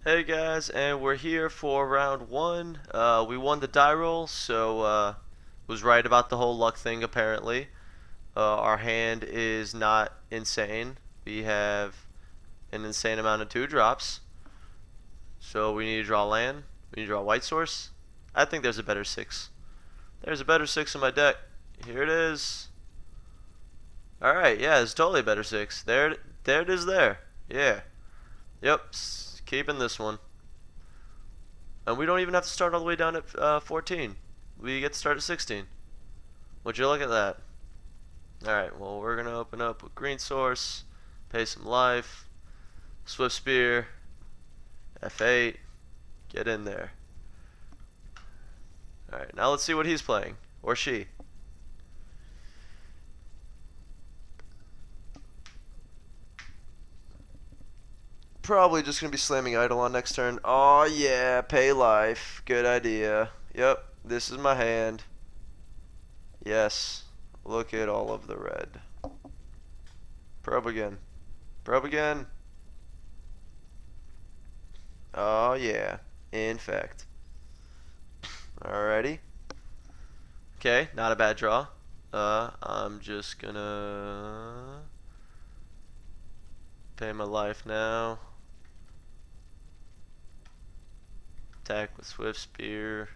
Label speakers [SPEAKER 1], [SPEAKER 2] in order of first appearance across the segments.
[SPEAKER 1] Hey guys, and we're here for round one. We won the die roll, so was right about the whole luck thing apparently. Our hand is not insane. We have an insane amount of two drops. So we need to draw land. We need to draw white source. I think there's a better six. There's a better six in my deck. Here it is. Alright, yeah, it's totally a better six. There it is there. Yeah. Yep, keeping this one. And we don't even have to start all the way down at 14. We get to start at 16. Would you look at that? Alright, well, we're going to open up with green source, pay some life, swift spear, F8, get in there. Alright, now let's see what he's playing, or she. Probably just going to be slamming Eidolon next turn. Oh yeah, pay life, good idea. Yep, this is my hand. Yes, look at all of the red. Probe again. Probe again. Oh yeah, in fact. Alrighty. Okay, not a bad draw. I'm just gonna pay my life now. Attack with Swift Spear.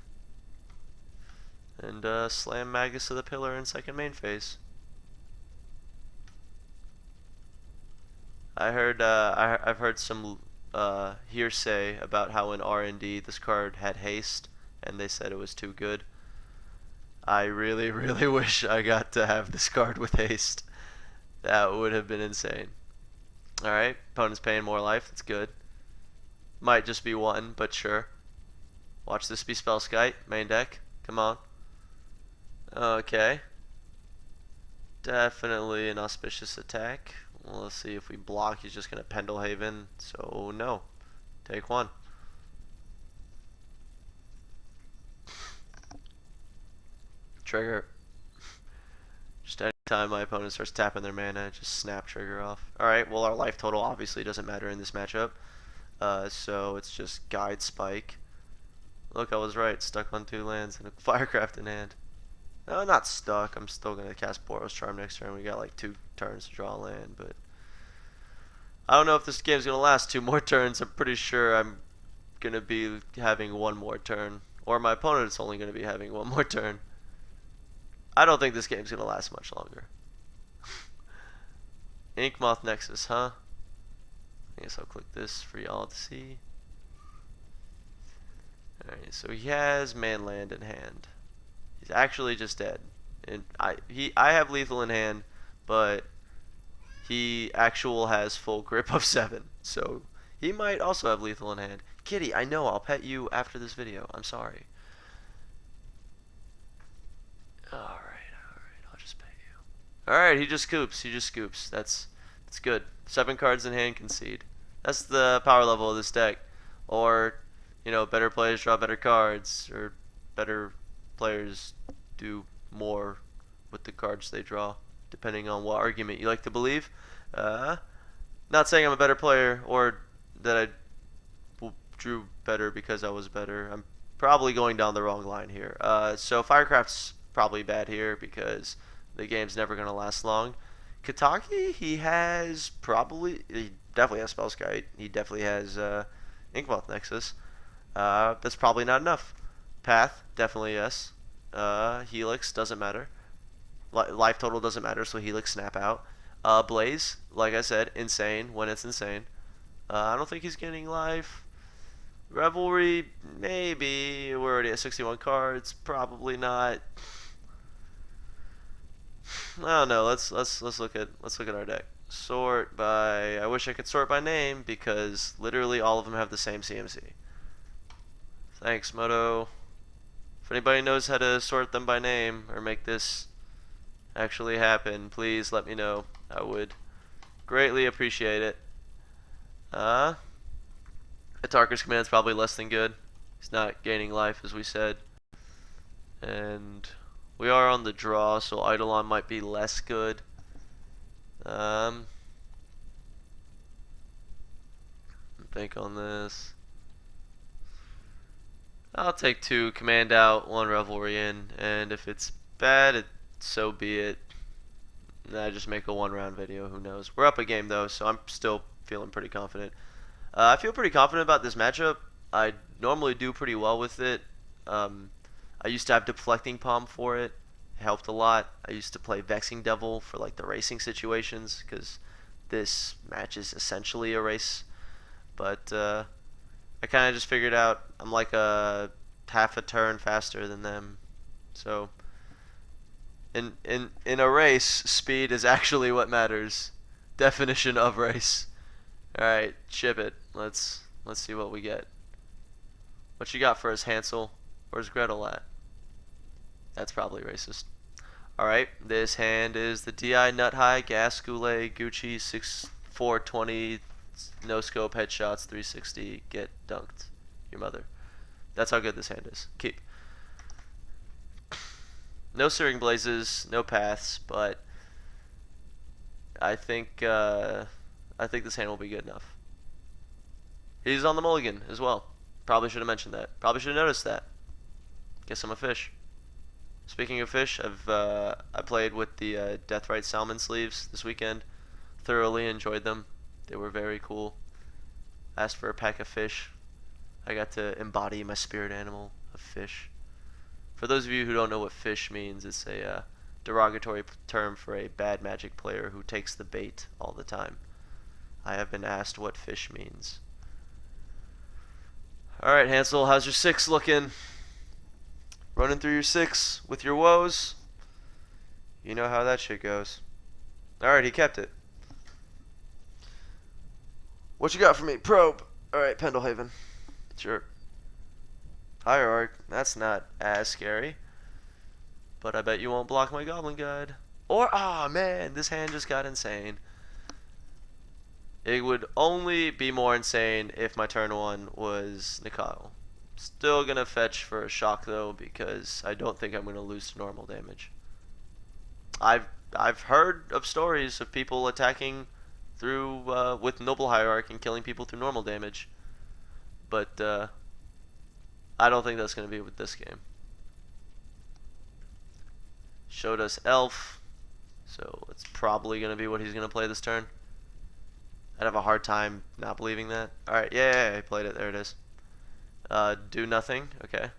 [SPEAKER 1] And slam Magus to the pillar in second main phase. I've heard some hearsay about how in R&D this card had haste, and they said it was too good. I really, really wish I got to have this card with haste. That would have been insane. Alright, opponent's paying more life, that's good. Might just be one, but sure. Watch this be Spellskite, main deck. Come on. Okay. Definitely an auspicious attack. Well, let's see if we block. He's just going to Pendelhaven. So, no. Take one. Trigger. Just anytime my opponent starts tapping their mana, just snap trigger off. Alright, well, our life total obviously doesn't matter in this matchup. So, it's just Guide Spike. Look, I was right. Stuck on 2 lands and a Firecraft in hand. No, not stuck. I'm still going to cast Boros Charm next turn. We got like 2 turns to draw land, but I don't know if this game's going to last 2 more turns. I'm pretty sure I'm going to be having 1 more turn. Or my opponent's only going to be having 1 more turn. I don't think this game's going to last much longer. Inkmoth Nexus, huh? I guess I'll click this for y'all to see. Alright, so he has Manland in hand. He's actually just dead. And I have lethal in hand, but he has full grip of 7. So he might also have lethal in hand. Kitty, I know, I'll pet you after this video. I'm sorry. Alright, I'll just pet you. Alright, he just scoops. That's good. 7 cards in hand, concede. That's the power level of this deck. Or, you know, better players draw better cards, or better players do more with the cards they draw, depending on what argument you like to believe. Not saying I'm a better player or that I drew better because I was better. I'm probably going down the wrong line here. So Firecraft's probably bad here because the game's never going to last long. Kataki, he definitely has Spellskite. He definitely has Inkmoth Nexus. That's probably not enough. Path, definitely yes. Helix, doesn't matter. Life total doesn't matter, so Helix snap out. Blaze, like I said, insane when it's insane. I don't think he's getting life. Revelry, maybe. We're already at 61 cards. Probably not. I don't know. Let's look at our deck. Sort by. I wish I could sort by name because literally all of them have the same CMC. Thanks, Moto. If anybody knows how to sort them by name or make this actually happen, please let me know. I would greatly appreciate it. Atarka's command's probably less than good. He's not gaining life, as we said. And we are on the draw, so Eidolon might be less good. Think on this. I'll take 2 command out, 1 revelry in, and if it's bad, so be it. I just make a 1-round video. Who knows? We're up a game though, so I'm still feeling pretty confident. I feel pretty confident about this matchup. I normally do pretty well with it. Um, I used to have deflecting palm for it. It helped a lot. I used to play vexing devil for like the racing situations because this match is essentially a race. But I kind of just figured out I'm like a half a turn faster than them. So in a race, speed is actually what matters. Definition of race. All right, ship it. Let's see what we get. What you got for us, Hansel? Where's Gretel at? That's probably racist. All right, this hand is the DI Nut High Gas Goulet Gucci 6420 no scope headshots 360 get dunked. Your mother. That's how good this hand is. Keep. No Searing Blazes, no paths, but I think this hand will be good enough. He's on the mulligan as well. Probably should have mentioned that. Probably should have noticed that. Guess I'm a fish. Speaking of fish, I played with the Deathrite Salmon sleeves this weekend. Thoroughly enjoyed them. They were very cool. Asked for a pack of fish. I got to embody my spirit animal of fish. For those of you who don't know what fish means, it's a derogatory term for a bad Magic player who takes the bait all the time. I have been asked what fish means. Alright, Hansel, how's your 6 looking? Running through your 6 with your woes? You know how that shit goes. Alright, he kept it. What you got for me? Probe. Alright, Pendelhaven. Sure. Hierarch. That's not as scary. But I bet you won't block my Goblin Guide. Or, man, this hand just got insane. It would only be more insane if my turn 1 was Nikyle. Still gonna fetch for a shock though, because I don't think I'm gonna lose to normal damage. I've heard of stories of people attacking through with Noble Hierarch and killing people through normal damage, but I don't think that's gonna be with this game. Showed us Elf, so it's probably gonna be what he's gonna play this turn. I'd have a hard time not believing that. Alright, yeah, he played it. There it is. Do nothing. Okay.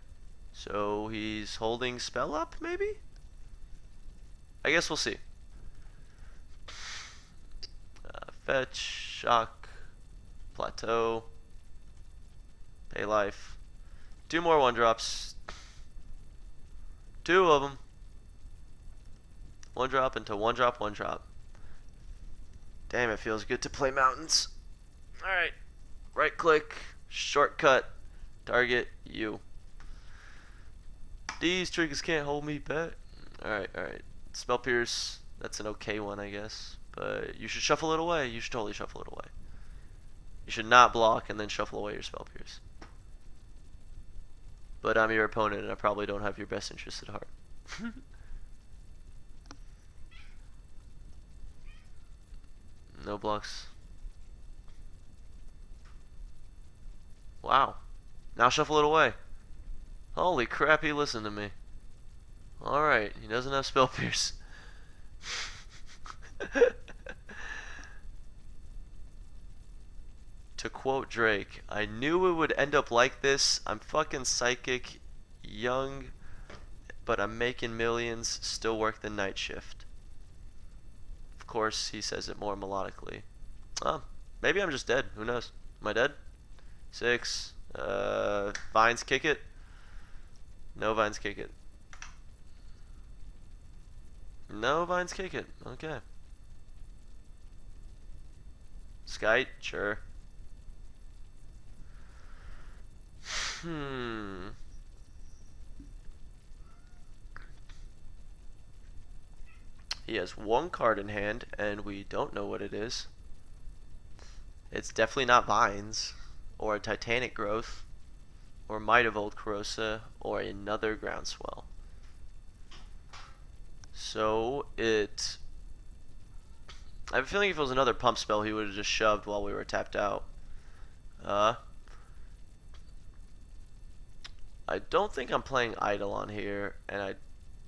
[SPEAKER 1] So he's holding spell up, maybe? I guess we'll see. Fetch, shock, plateau, pay life. 2 more 1-drops. 2 of them. 1-drop into 1-drop, 1-drop. Damn, it feels good to play mountains. Alright. Right click, shortcut, target you. These triggers can't hold me back. Alright. Spell Pierce, that's an okay one, I guess. But you should shuffle it away. You should totally shuffle it away. You should not block and then shuffle away your Spell Pierce. But I'm your opponent and I probably don't have your best interest at heart. No blocks. Wow. Now shuffle it away. Holy crap, he listened to me. Alright, he doesn't have Spell Pierce. To quote Drake, I knew it would end up like this. I'm fucking psychic, young, but I'm making millions, still work the night shift. Of course, he says it more melodically. Maybe I'm just dead. Who knows? Am I dead? 6. Vines kick it. No vines kick it. No vines kick it. Okay. Skite? Sure. He has 1 card in hand, and we don't know what it is. It's definitely not Vines, or a Titanic Growth, or Might of Old Corrosa, or another Groundswell. So, I have a feeling if it was another pump spell, he would have just shoved while we were tapped out. I don't think I'm playing Idle on here, and I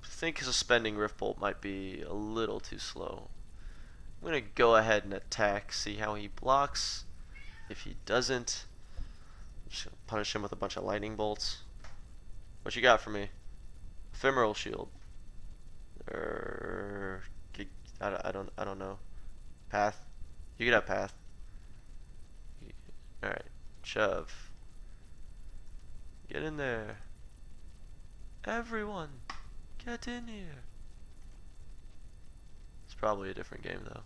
[SPEAKER 1] think suspending Rift Bolt might be a little too slow. I'm going to go ahead and attack, see how he blocks. If he doesn't, I'm just going to punish him with a bunch of lightning bolts. What you got for me? Ephemeral shield. I don't know. Path. You can have path. Alright. Shove. Get in there. Everyone, get in here. It's probably a different game though.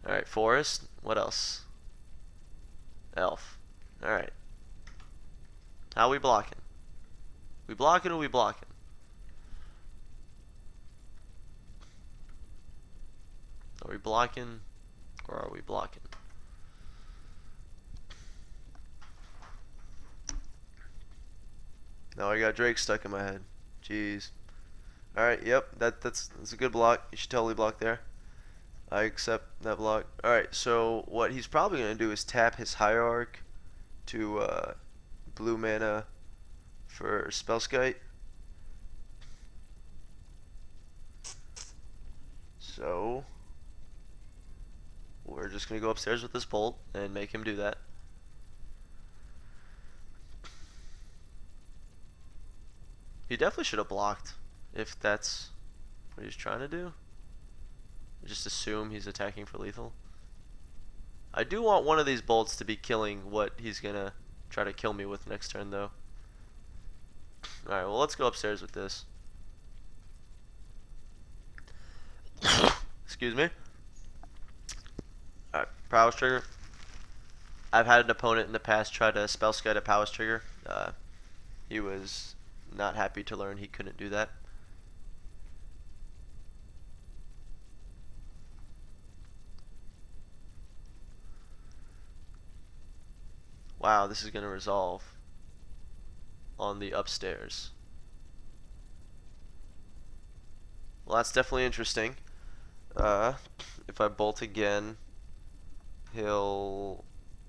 [SPEAKER 1] Alright, forest. What else? Elf. Alright. How we blocking? We blocking or we blocking? Are we blocking or are we blocking? Now I got Drake stuck in my head. Jeez. Alright, yep, that's a good block. You should totally block there. I accept that block. Alright, so what he's probably going to do is tap his Hierarch to blue mana for Spellskite. So we're just going to go upstairs with this bolt and make him do that. He definitely should have blocked if that's what he's trying to do. Just assume he's attacking for lethal. I do want one of these bolts to be killing what he's gonna try to kill me with next turn though. Alright, well let's go upstairs with this. Excuse me. Alright, Prowess Trigger. I've had an opponent in the past try to Spellskite a Prowess Trigger. He was not happy to learn he couldn't do that. Wow, this is going to resolve on the upstairs. Well, that's definitely interesting. If I bolt again, he'll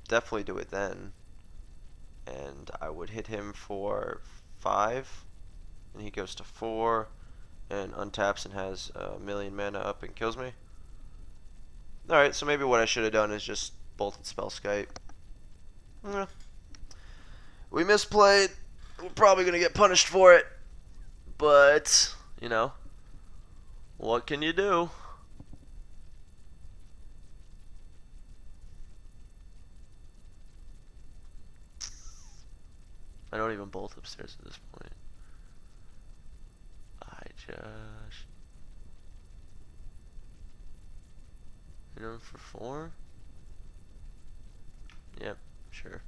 [SPEAKER 1] definitely do it then. And I would hit him for 5, and he goes to 4, and untaps and has a million mana up and kills me. Alright, so maybe what I should have done is just bolted Spellskite. We misplayed. We're probably going to get punished for it. But, you know, what can you do? I don't even bolt upstairs at this point. I just hit him for 4. Yep, sure.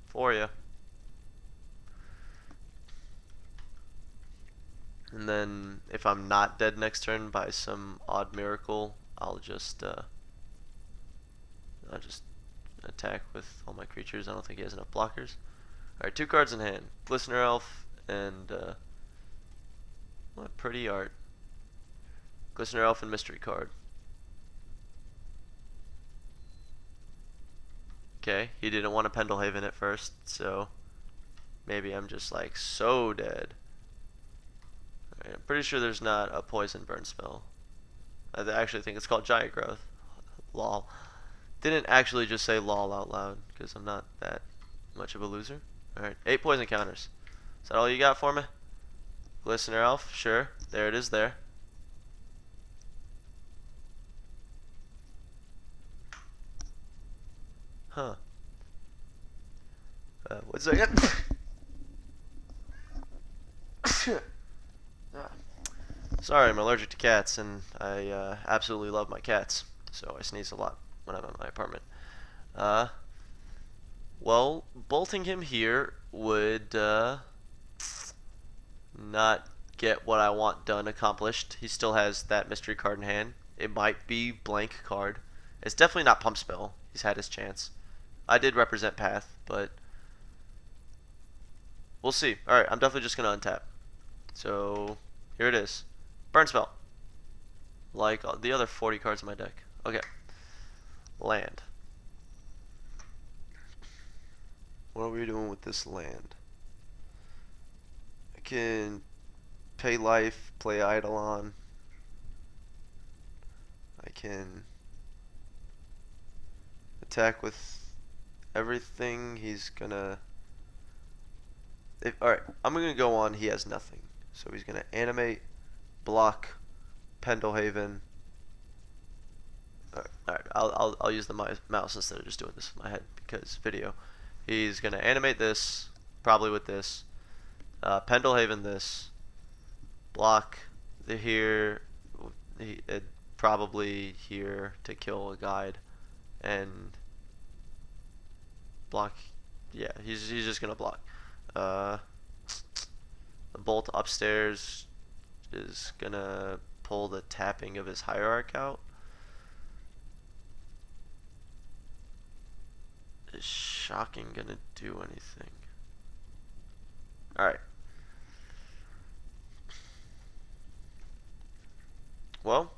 [SPEAKER 1] For ya. And then if I'm not dead next turn by some odd miracle, I'll just attack with all my creatures. I don't think he has enough blockers. Alright, 2 cards in hand. Glistener Elf and what pretty art. Glistener Elf and Mystery card. Okay, he didn't want to Pendelhaven at first, so maybe I'm just like so dead. Alright, I'm pretty sure there's not a poison burn spell. I actually think it's called Giant Growth. Lol. Didn't actually just say lol out loud, because I'm not that much of a loser. Alright, 8 poison counters. Is that all you got for me? Glistener Elf, sure. There it is there. Huh. 1 second. Sorry, I'm allergic to cats, and I absolutely love my cats, so I sneeze a lot when I'm in my apartment. Well, bolting him here would not get what I want done accomplished. He still has that mystery card in hand. It might be blank card. It's definitely not pump spell. He's had his chance. I did represent path, but we'll see. Alright, I'm definitely just going to untap. So, here it is. Burn spell. Like the other 40 cards in my deck. Okay. Land. What are we doing with this land? I can pay life, play Eidolon. I can attack with everything. He's gonna... Alright, I'm gonna go on. He has nothing. So he's gonna animate, block, Pendelhaven. Alright, I'll use the mouse instead of just doing this with my head because video. He's gonna animate this, probably with this. Pendelhaven this. Block the here. Probably here to kill a guide. And block. Yeah, he's just gonna block. The bolt upstairs is gonna pull the tapping of his hierarch out. Is shocking gonna do anything? Alright. Well,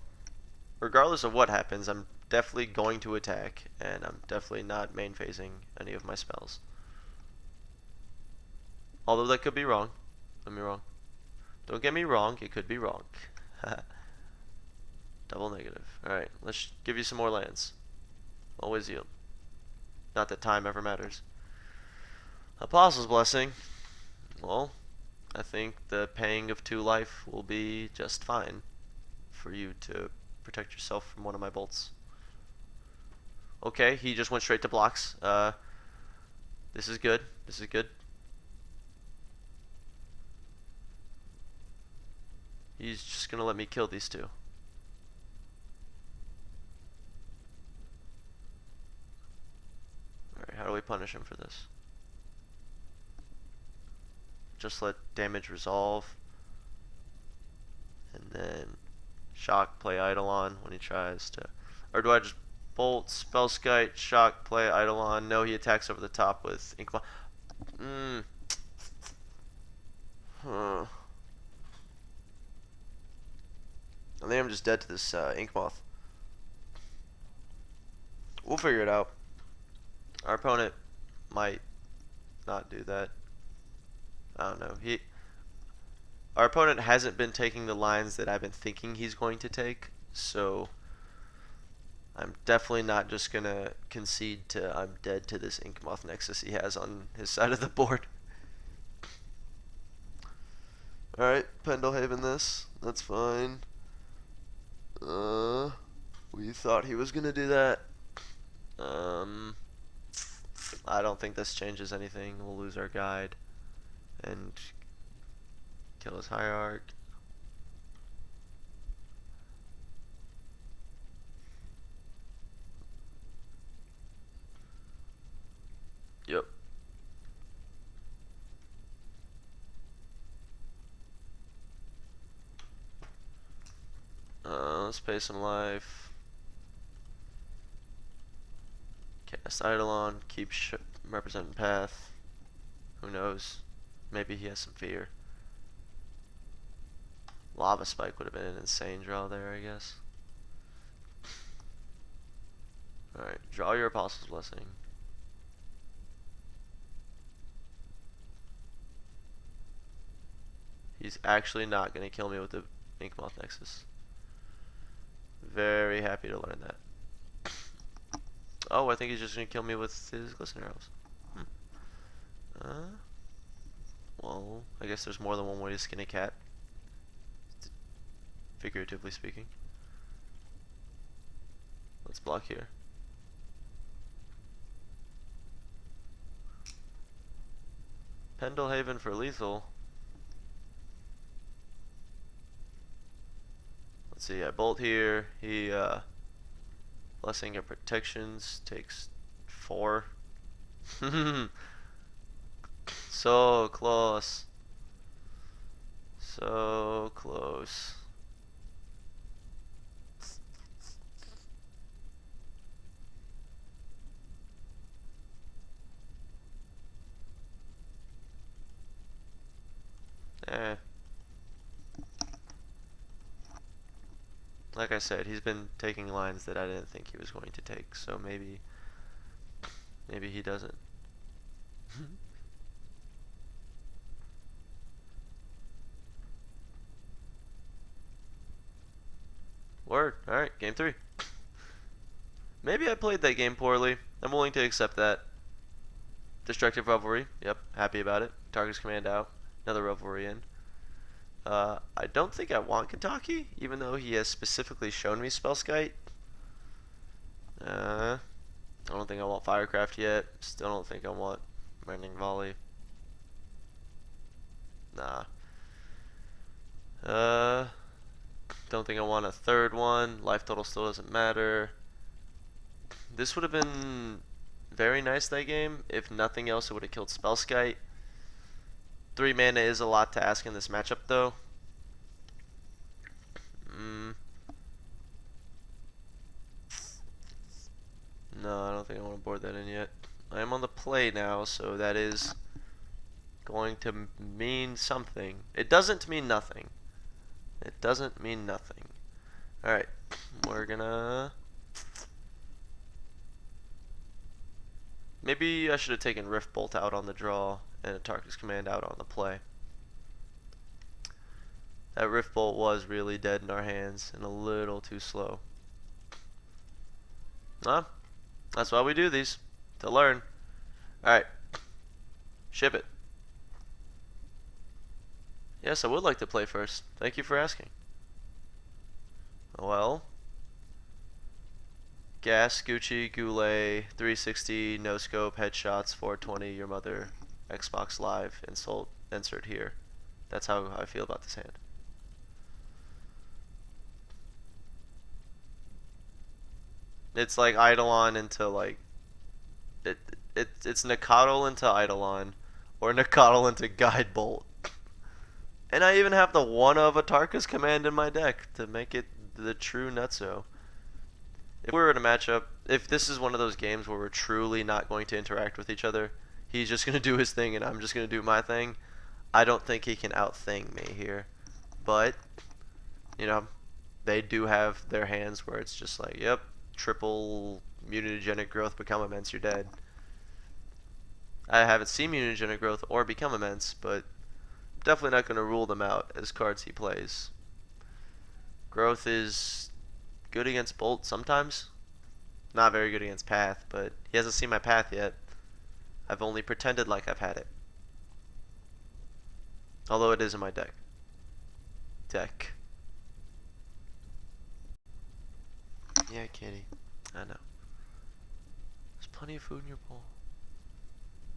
[SPEAKER 1] regardless of what happens, I'm definitely going to attack, and I'm definitely not main phasing any of my spells. Although that could be wrong. Don't get me wrong. Don't get me wrong, it could be wrong. Double negative. Alright, let's give you some more lands. Always yield. Not that time ever matters. Apostle's Blessing. Well, I think the paying of 2 life will be just fine for you to protect yourself from one of my bolts. Okay, he just went straight to blocks. This is good. This is good. He's just gonna let me kill these 2. Alright, how do we punish him for this? Just let damage resolve. And then shock, play Eidolon when he tries to... Or do I just bolt, spellskite, shock, play Eidolon? No, he attacks over the top with Inkmoth. Huh. I think I'm just dead to this Inkmoth. We'll figure it out. Our opponent might not do that. I don't know. Our opponent hasn't been taking the lines that I've been thinking he's going to take, so I'm definitely not just gonna concede to I'm dead to this Inkmoth Nexus he has on his side of the board. Alright, Pendelhaven this. That's fine. We thought he was gonna do that. I don't think this changes anything. We'll lose our guide and kill his hierarch. Yep. Let's pay some life. Cast Eidolon. Keep representing path. Who knows? Maybe he has some fear. Lava Spike would have been an insane draw there, I guess. Alright, draw your Apostle's Blessing. He's actually not going to kill me with the Inkmoth Nexus. Very happy to learn that. Oh, I think he's just going to kill me with his Glisten Arrows. Well, I guess there's more than one way to skin a cat. Figuratively speaking. Let's block here. Pendelhaven for lethal. Let's see, I bolt here. He, Blessing of Protections takes 4. So close. So close. Like I said, he's been taking lines that I didn't think he was going to take, so maybe he doesn't. Word. Alright, game 3. Maybe I played that game poorly. I'm willing to accept that. Destructive Revelry. Yep, happy about it. Target's command out. Another Revelry in. I don't think I want Kentucky, even though he has specifically shown me Spellskite. I don't think I want Firecraft yet. Still don't think I want Rending Volley. Nah. Don't think I want a third one. Life total still doesn't matter. This would have been very nice that game. If nothing else, it would have killed Spellskite. 3 mana is a lot to ask in this matchup, though. No, I don't think I want to board that in yet. I am on the play now, so that is going to mean something. It doesn't mean nothing. It doesn't mean nothing. Alright, we're gonna... Maybe I should have taken Rift Bolt out on the draw and a Tarkus Command out on the play. That Rift Bolt was really dead in our hands and a little too slow. Huh? That's why we do these. To learn. Alright. Ship it. Yes, I would like to play first. Thank you for asking. Well. Gas, Gucci, Goulet, 360, no scope, headshots, 420, your mother, Xbox Live, insult, insert here. That's how I feel about this hand. It's like Eidolon into like it's Nikadal into Eidolon or Nikadal into Guide Bolt. And I even have the one of a Tarkus command in my deck to make it the true nutso. If we were in a matchup, if this is one of those games where we're truly not going to interact with each other, he's just going to do his thing and I'm just going to do my thing, I don't think he can out-thing me here. But, you know, they do have their hands where it's just like, yep, triple mutagenic growth, become immense, you're dead. I haven't seen mutagenic growth or become immense, but definitely not going to rule them out as cards he plays. Growth is good against Bolt sometimes. Not very good against Path, but he hasn't seen my Path yet. I've only pretended like I've had it. Although it is in my deck. Yeah, kitty. I know. There's plenty of food in your bowl.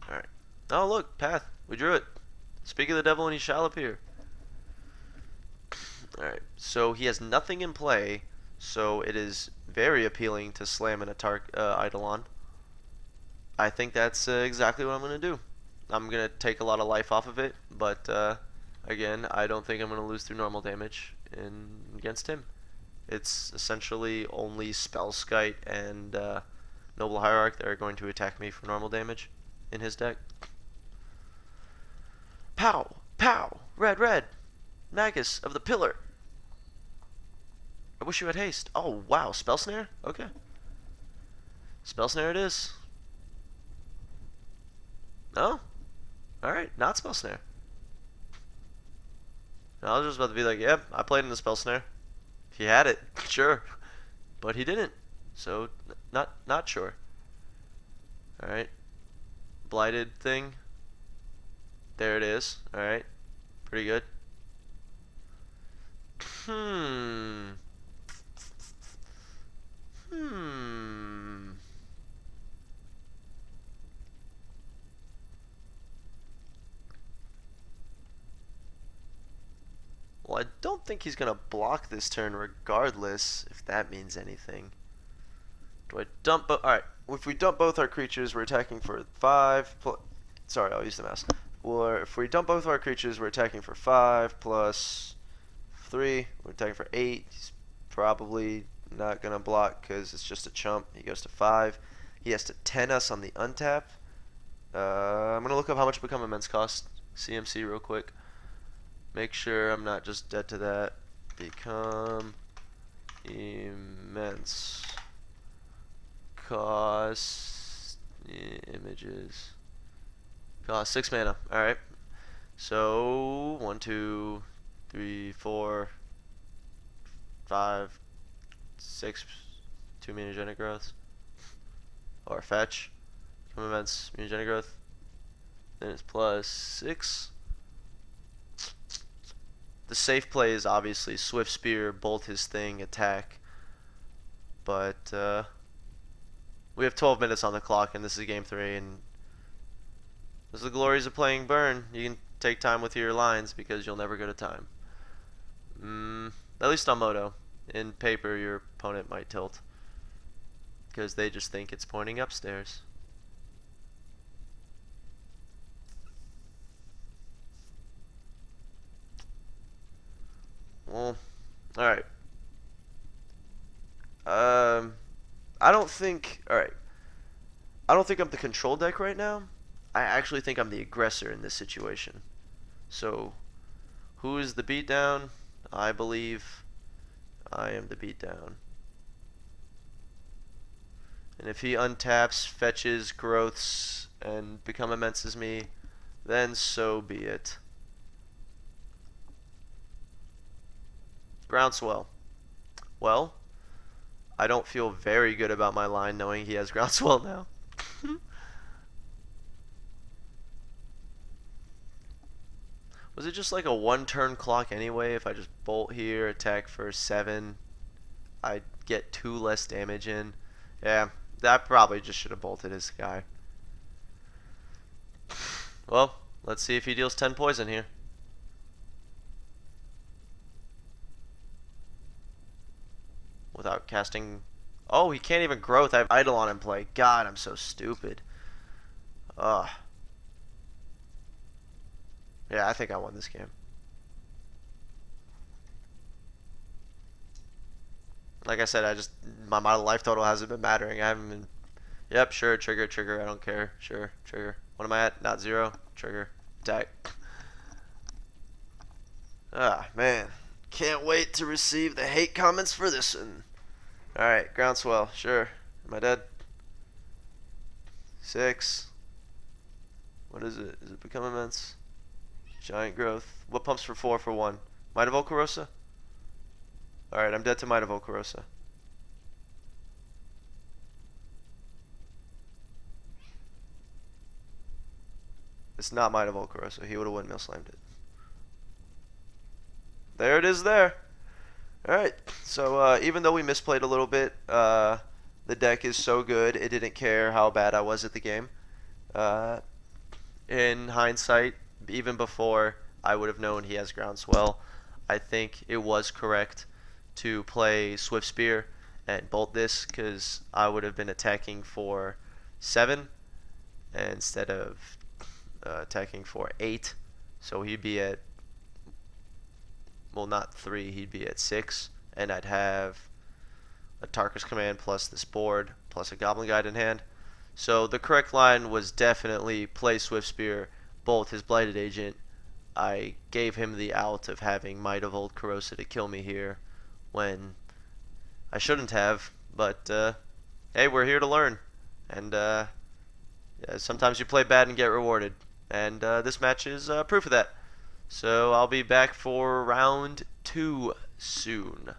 [SPEAKER 1] Alright. Oh, look, Path. We drew it. Speak of the devil and he shall appear. Alright, so he has nothing in play, so it is very appealing to slam in a Eidolon. I think that's exactly what I'm going to do. I'm going to take a lot of life off of it, but again, I don't think I'm going to lose through normal damage against him. It's essentially only Spellskite and Noble Hierarch that are going to attack me for normal damage in his deck. Pow! Pow! Red, red! Magus of the Pillar! I wish you had haste. Oh, wow. Spell Snare? Okay. Spell Snare it is. Oh? Alright, not Spell Snare. I was just about to be like, yep, I played in the Spell Snare. He had it, sure. But he didn't. So, not sure. Alright. Blighted thing. There it is. Alright. Pretty good. Well, I don't think he's going to block this turn regardless, if that means anything. Do I dump alright, if we dump both our creatures, we're attacking for 5 sorry, I'll use the mouse. Or if we dump both our creatures, we're attacking for 5 plus 3. We're attacking for 8. He's probably not going to block because it's just a chump. He goes to 5. He has to 10 us on the untap. I'm going to look up how much Become Immense cost. CMC real quick. Make sure I'm not just dead to that. Become Immense cost images. Cost 6 mana. Alright. So, 1, 2, 3, 4, 5, 6, 2 mutagenic growths. Or fetch. Become immense mutagenic growth. Then it's plus 6. The safe play is obviously Swift Spear, bolt his thing, attack. But we have 12 minutes on the clock, and this is game 3, and this is the glories of playing Burn. You can take time with your lines because you'll never go to time. At least on Moto. In paper, your opponent might tilt because they just think it's pointing upstairs. Well, alright. I don't think... Alright. I don't think I'm the control deck right now. I actually think I'm the aggressor in this situation. So, who is the beatdown? I believe I am the beatdown. And if he untaps, fetches, growths, and become immenses me, then so be it. Groundswell. Well, I don't feel very good about my line knowing he has Groundswell now. Was it just like a 1-turn clock anyway? If I just bolt here, attack for 7, I'd get 2 less damage in. Yeah, that probably just should have bolted his guy. Well, let's see if he deals 10 poison here. Without casting... Oh, he can't even growth. I have Eidolon in play. God, I'm so stupid. Ugh. Yeah, I think I won this game. Like I said, my life total hasn't been mattering. I haven't been... Yep, sure, trigger, I don't care. Sure, trigger. What am I at? Not 0. Trigger. Attack. Ah, man. Can't wait to receive the hate comments for this one. Alright, Groundswell, sure. Am I dead? 6. What is it? Is it become immense? Giant growth. What pumps for 4 for 1? Might of Volcarosa? Alright, I'm dead to Might of Volcarosa. It's not Might of Volcarosa. He would have windmill slammed it. There it is there. Alright, so even though we misplayed a little bit, the deck is so good, it didn't care how bad I was at the game. In hindsight, even before I would have known he has Groundswell, I think it was correct to play Swift Spear and bolt this because I would have been attacking for 7 instead of attacking for 8. So he'd be at, well, not 3, he'd be at 6, and I'd have a Tarkus command plus this board plus a Goblin Guide in hand. So the correct line was definitely play Swift Spear, bolt his Blighted Agent. I gave him the out of having Might of Old Corrosa to kill me here when I shouldn't have, but hey, we're here to learn, and yeah, sometimes you play bad and get rewarded, and this match is proof of that. So I'll be back for round 2 soon.